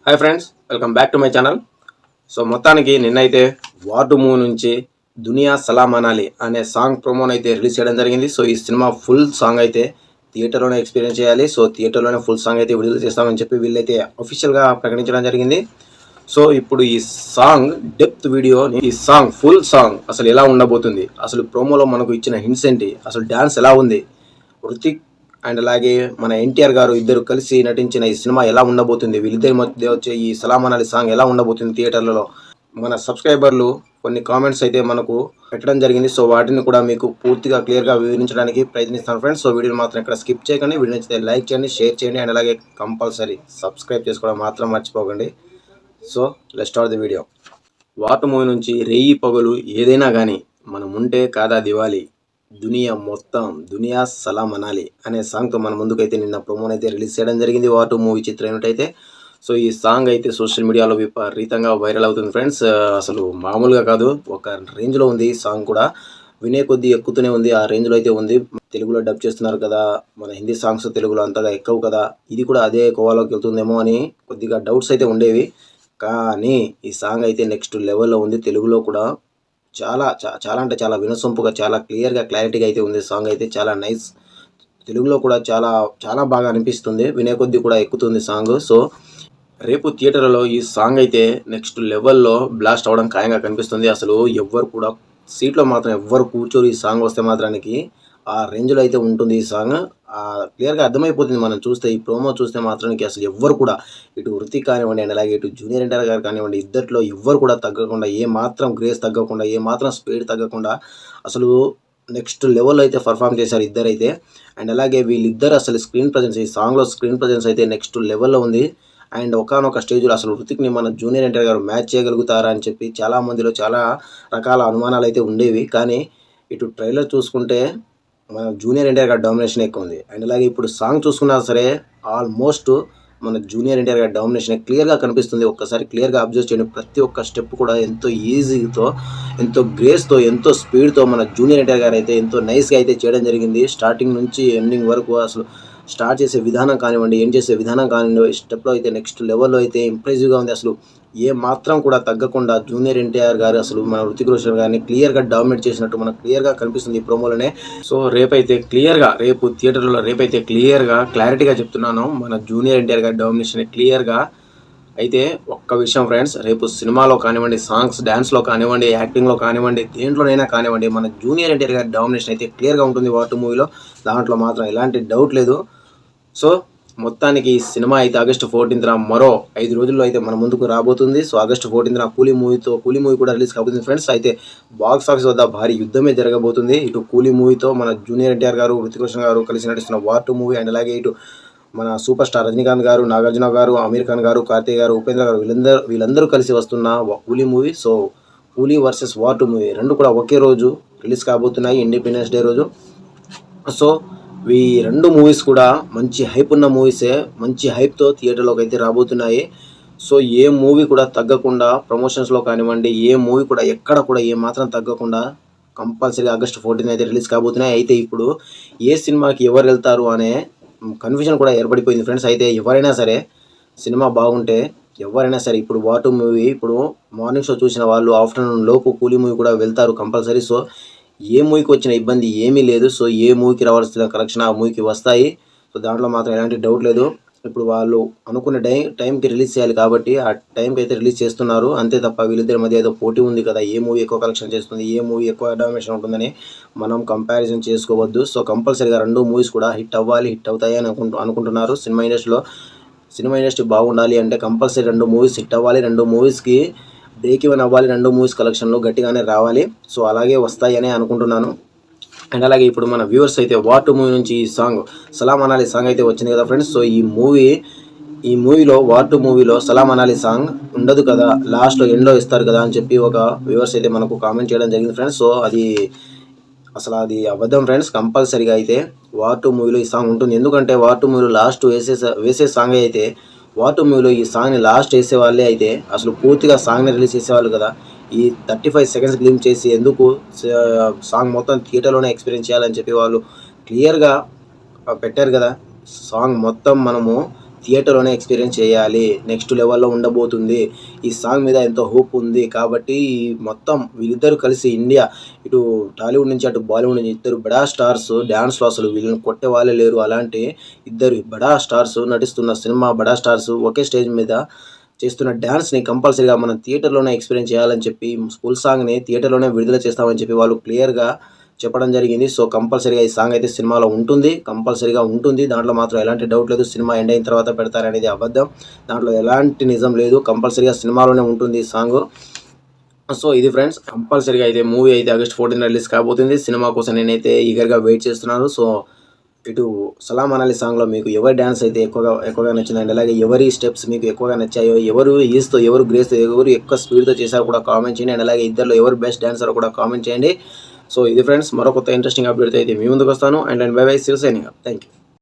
Hi friends, welcome back to my channel. So మొత్తానికి నిన్నైతే war 2 movie నుంచి దునియా సలాం అనాలి అనే సాంగ్ ప్రోమోని అయితే రిలీజ్ చేయడం జరిగింది. సో ఈ సినిమా ఫుల్ సాంగ్ అయితే థియేటర్లోనే ఎక్స్పీరియన్స్ చేయాలి. సో థియేటర్లోనే ఫుల్ సాంగ్ అయితే విడుదల చేస్తామని చెప్పి వీళ్ళైతే అఫీషియల్గా ప్రకటించడం జరిగింది. సో ఇప్పుడు ఈ సాంగ్ డెప్త్ వీడియో, ఈ సాంగ్ ఫుల్ సాంగ్ అసలు ఎలా ఉండబోతుంది, అసలు ప్రోమోలో మనకు ఇచ్చిన హింట్స్ ఏంటి, అసలు డ్యాన్స్ ఎలా ఉంది, హృతిక్ అండ్ అలాగే మన ఎన్టీఆర్ గారు ఇద్దరు కలిసి నటించిన ఈ సినిమా ఎలా ఉండబోతుంది, వీళ్ళిద్దరి మధ్య వచ్చే ఈ సలాం అనాలి సాంగ్ ఎలా ఉండబోతుంది థియేటర్లలో, మన సబ్స్క్రైబర్లు కొన్ని కామెంట్స్ అయితే మనకు పెట్టడం జరిగింది. సో వాటిని కూడా మీకు పూర్తిగా క్లియర్గా వివరించడానికి ప్రయత్నిస్తాను ఫ్రెండ్స్. సో వీడియోని మాత్రం ఇక్కడ స్కిప్ చేయకండి. వీడియో నచ్చితే లైక్ చేయండి, షేర్ చేయండి అండ్ అలాగే కంపల్సరీ సబ్స్క్రైబ్ చేసుకోవడం మాత్రం మర్చిపోకండి. So let's start the video. War 2 movie నుంచి రేయి పగలు ఏదైనా కానీ మనం ఉంటే కాదా దివాలి, దునియా మొత్తం దునియా సలాం అనాలి అనే సాంగ్తో మన ముందుకైతే నిన్న ప్రోమోని అయితే రిలీజ్ చేయడం జరిగింది వార్ 2 మూవీ చిత్రం ఏమిటైతే. సో ఈ సాంగ్ అయితే సోషల్ మీడియాలో విపరీతంగా వైరల్ అవుతుంది ఫ్రెండ్స్. అసలు మామూలుగా కాదు, ఒక రేంజ్లో ఉంది ఈ సాంగ్ కూడా. వినే కొద్దీ ఎక్కుతూనే ఉంది, ఆ రేంజ్లో అయితే ఉంది. తెలుగులో డబ్ చేస్తున్నారు కదా, మన హిందీ సాంగ్స్ తెలుగులో అంతగా ఎక్కవు కదా, ఇది కూడా అదే కోవాలోకి వెళ్తుందేమో అని కొద్దిగా డౌట్స్ అయితే ఉండేవి. కానీ ఈ సాంగ్ అయితే నెక్స్ట్ లెవెల్లో ఉంది. తెలుగులో కూడా చాలా చాలా అంటే చాలా వినసొంపుగా, చాలా క్లియర్గా, క్లారిటీగా అయితే ఉంది. సాంగ్ అయితే చాలా నైస్. తెలుగులో కూడా చాలా చాలా బాగా అనిపిస్తుంది, వినే కొద్దీ కూడా ఎక్కుతుంది సాంగ్. సో రేపు థియేటర్లో ఈ సాంగ్ అయితే నెక్స్ట్ లెవెల్లో బ్లాస్ట్ అవ్వడం ఖాయంగా కనిపిస్తుంది. అసలు ఎవ్వరు కూడా సీట్లో మాత్రం ఎవ్వరు కూర్చోరు. ఈ సాంగ్ వస్తే మాత్రానికి ఆ రేంజ్లో అయితే ఉంటుంది ఈ సాంగ్. క్లియర్గా అర్థమైపోతుంది మనం చూస్తే, ఈ ప్రోమో చూస్తే మాత్రానికి అసలు ఎవ్వరు కూడా, ఇటు హృతిక్ కానివ్వండి అండ్ అలాగే ఇటు జూనియర్ ఎన్టీఆర్ గారు కానివ్వండి, ఇద్దరిలో ఎవ్వరు కూడా తగ్గకుండా, ఏ మాత్రం గ్రేస్ తగ్గకుండా, ఏ మాత్రం స్పీడ్ తగ్గకుండా అసలు నెక్స్ట్ లెవెల్లో అయితే పర్ఫామ్ చేశారు ఇద్దరైతే. అండ్ అలాగే వీళ్ళిద్దరు అసలు స్క్రీన్ ప్రజెన్స్, ఈ సాంగ్లో స్క్రీన్ ప్రజెన్స్ అయితే నెక్స్ట్ లెవెల్లో ఉంది. అండ్ ఒకానొక స్టేజ్లో అసలు హృతిక్ని మన జూనియర్ ఎన్టీఆర్ గారు మ్యాచ్ చేయగలుగుతారా అని చెప్పి చాలా మందిలో చాలా రకాల అనుమానాలు అయితే ఉండేవి. కానీ ఇటు ట్రైలర్ చూసుకుంటే మన జూనియర్ ఎన్టీఆర్ గారి డామినేషన్ ఎక్కువ ఉంది. అండ్ అలాగే ఇప్పుడు సాంగ్ చూసుకున్నా సరే ఆల్మోస్ట్ మన జూనియర్ ఎన్టీఆర్ గారి డామినేషన్ క్లియర్గా కనిపిస్తుంది. ఒక్కసారి క్లియర్గా అబ్జర్వ్ చేయండి. ప్రతి ఒక్క స్టెప్ కూడా ఎంతో ఈజీతో, ఎంతో గ్రేస్తో, ఎంతో స్పీడ్తో మన జూనియర్ ఎన్టీఆర్ గారు అయితే ఎంతో నైస్గా అయితే చేయడం జరిగింది. స్టార్టింగ్ నుంచి ఎండింగ్ వరకు అసలు స్టార్ట్ చేసే విధానం కానివ్వండి, ఏం చేసే విధానం కానివ్వండి, స్టెప్లో అయితే నెక్స్ట్ లెవెల్లో అయితే ఇంప్రెసివ్గా ఉంది. అసలు ఏ మాత్రం కూడా తగ్గకుండా జూనియర్ ఎన్టీఆర్ గారు అసలు మన హృతిక్ రోషన్ గారిని క్లియర్గా డామినేట్ చేసినట్టు మనకు క్లియర్గా కనిపిస్తుంది ఈ ప్రోమోలోనే. సో రేపు థియేటర్లో రేపైతే క్లియర్గా క్లారిటీగా చెప్తున్నాను, మన జూనియర్ ఎన్టీఆర్ గారి డామినేషన్ క్లియర్గా. అయితే ఒక్క విషయం ఫ్రెండ్స్, రేపు సినిమాలో కానివ్వండి, సాంగ్స్ డ్యాన్స్లో కానివ్వండి, యాక్టింగ్లో కానివ్వండి, దేంట్లోనైనా కానివ్వండి, మన జూనియర్ ఎన్టీఆర్ గారి డామినేషన్ అయితే క్లియర్గా ఉంటుంది వార్ 2 మూవీలో. దాంట్లో మాత్రం ఎలాంటి డౌట్ లేదు. సో మొత్తానికి ఈ సినిమా అయితే ఆగస్టు 14న మరో 5 రోజుల్లో అయితే మన ముందుకు రాబోతుంది. సో ఆగస్టు 14న కూలీ మూవీ కూడా రిలీజ్ కాబోతుంది ఫ్రెండ్స్. అయితే బాక్స్ ఆఫీస్ వద్ద భారీ యుద్ధమే జరగబోతుంది. ఇటు కూలీ మూవీతో మన జూనియర్ ఎన్టీఆర్ గారు, హృతిక్ రోషన్ గారు కలిసి నటిస్తున్న వార్ 2 మూవీ అండ్ అలాగే ఇటు మన సూపర్ స్టార్ రజనీకాంత్ గారు, నాగార్జున గారు, అమీర్ ఖాన్ గారు, కార్తీక్ గారు, ఉపేంద్ర గారు వీళ్ళందరూ కలిసి వస్తున్న కూలీ మూవీ. సో కూలీ వర్సెస్ వార్ 2 మూవీ రెండు కూడా ఒకే రోజు రిలీజ్ కాబోతున్నాయి, ఇండిపెండెన్స్ డే రోజు. సో ఈ రెండు మూవీస్ కూడా మంచి హైప్ ఉన్న మూవీసే, మంచి హైప్తో థియేటర్లోకి అయితే రాబోతున్నాయి. సో ఏ మూవీ కూడా తగ్గకుండా, ప్రమోషన్స్లో కానివ్వండి, ఏ మూవీ కూడా ఎక్కడ కూడా ఏ మాత్రం తగ్గకుండా కంపల్సరీ ఆగస్టు 14 అయితే రిలీజ్ కాబోతున్నాయి. అయితే ఇప్పుడు ఏ సినిమాకి ఎవరు వెళ్తారు అనే కన్ఫ్యూజన్ కూడా ఏర్పడిపోయింది ఫ్రెండ్స్. అయితే ఎవరైనా సరే సినిమా బాగుంటే ఎవరైనా సరే ఇప్పుడు వార్ 2 మూవీ ఇప్పుడు మార్నింగ్ షో చూసిన వాళ్ళు ఆఫ్టర్నూన్ లోపు కూలీ మూవీ కూడా వెళ్తారు కంపల్సరీ. సో ఏ మూవీకి వచ్చిన ఇబ్బంది ఏమీ లేదు. సో ఏ మూవీకి రావాల్సిన కలెక్షన్ ఆ మూవీకి వస్తాయి. సో దాంట్లో మాత్రం ఎలాంటి డౌట్ లేదు. ఇప్పుడు వాళ్ళు అనుకున్న టైంకి రిలీజ్ చేయాలి కాబట్టి ఆ టైంకి అయితే రిలీజ్ చేస్తున్నారు అంతే తప్ప వీళ్ళిద్దరి మధ్య ఏదో పోటీ ఉంది కదా, ఏ మూవీ ఎక్కువ కలెక్షన్ చేస్తుంది, ఏ మూవీ ఎక్కువ డామినేషన్ ఉంటుందని మనం కంపారిజన్ చేసుకోవద్దు. సో కంపల్సరీగా రెండు మూవీస్ కూడా హిట్ అవుతాయి అని అనుకుంటున్నారు. సినిమా ఇండస్ట్రీ బాగుండాలి అంటే కంపల్సరీ రెండు మూవీస్ హిట్ అవ్వాలి, రెండు మూవీస్కి బ్రేక్ ఈవెన్ అవ్వాలి, రెండు మూవీస్ కలెక్షన్లో గట్టిగానే రావాలి. సో అలాగే వస్తాయని అనుకుంటున్నాను. అండ్ అలాగే ఇప్పుడు మన వ్యూవర్స్ అయితే వార్ 2 మూవీ నుంచి ఈ సాంగ్ సలాం అనాలి సాంగ్ అయితే వచ్చింది కదా ఫ్రెండ్స్. సో ఈ మూవీలో వార్ 2 మూవీలో సలాం అనాలి సాంగ్ ఉండదు కదా, లాస్ట్లో ఎండ్లో ఇస్తారు కదా అని చెప్పి ఒక వ్యూవర్స్ అయితే మనకు కామెంట్ చేయడం జరిగింది ఫ్రెండ్స్. సో అది అబద్ధం ఫ్రెండ్స్. కంపల్సరీగా అయితే వార్ 2 మూవీలో ఈ సాంగ్ ఉంటుంది. ఎందుకంటే వార్ 2 మూవీలో లాస్ట్ వేసే సాంగ్ అయితే వార్ 2 మూవీలో ఈ సాంగ్ని లాస్ట్ వేసే వాళ్ళే అయితే అసలు పూర్తిగా సాంగ్ని రిలీజ్ చేసేవాళ్ళు కదా. ఈ 35 సెకండ్స్ గ్లిమ్ చేసి ఎందుకు సాంగ్ మొత్తం థియేటర్లోనే ఎక్స్పీరియన్స్ చేయాలని చెప్పి వాళ్ళు క్లియర్గా పెట్టారు కదా. సాంగ్ మొత్తం మనము థియేటర్లోనే ఎక్స్పీరియన్స్ చేయాలి. నెక్స్ట్ లెవెల్లో ఉండబోతుంది. ఈ సాంగ్ మీద ఎంతో హోప్ ఉంది. కాబట్టి మొత్తం వీళ్ళిద్దరూ కలిసి ఇండియా ఇటు టాలీవుడ్ నుంచి అటు బాలీవుడ్ నుంచి ఇద్దరు బడా స్టార్స్ డ్యాన్స్లో అసలు వీళ్ళని కొట్టే వాళ్ళే లేరు. అలాంటి ఇద్దరు బడా స్టార్స్ నటిస్తున్న సినిమా, బడా స్టార్స్ ఒకే స్టేజ్ మీద చేస్తున్న డ్యాన్స్ని కంపల్సరీగా మనం థియేటర్లోనే ఎక్స్పీరియన్స్ చేయాలని చెప్పి ఫుల్ సాంగ్ని థియేటర్లోనే విడుదల చేస్తామని చెప్పి వాళ్ళు క్లియర్గా చెప్పడం జరిగింది. సో కంపల్సరీగా ఈ సాంగ్ అయితే సినిమాలో ఉంటుంది, కంపల్సరీగా ఉంటుంది. దాంట్లో మాత్రం ఎలాంటి డౌట్ లేదు. సినిమా ఎండ్ అయిన తర్వాత పెడతారనేది అబద్ధం. దాంట్లో ఎలాంటి నిజం లేదు. కంపల్సరీగా సినిమాలోనే ఉంటుంది ఈ సాంగ్. సో ఇది ఫ్రెండ్స్, కంపల్సరీగా అయితే మూవీ అయితే ఆగస్ట్ 14 రిలీజ్ కాబోతుంది. సినిమా కోసం నేనైతే ఈగర్గా వెయిట్ చేస్తున్నాను. సో ఇటు సలాం అనాలి సాంగ్లో మీకు ఎవరి డ్యాన్స్ అయితే ఎక్కువగా నచ్చిందండి, అలాగే ఎవరి స్టెప్స్ మీకు ఎక్కువగా నచ్చాయో, ఎవరు ఈస్తో, ఎవరు గ్రేస్తో, ఎవరు ఎక్కువ స్పీడ్తో చేశారో కూడా కామెంట్ చేయండి. అండ్ అలాగే ఇద్దరిలో ఎవరు బెస్ట్ డాన్సర్ కూడా కామెంట్ చేయండి. సో ఇది ఫ్రెండ్స్, మరో కొత్త ఇంట్రెస్టింగ్ అప్డేట్ అయితే మీ ముందుకు వస్తాను. And bye bye, Shivsena. Thank you.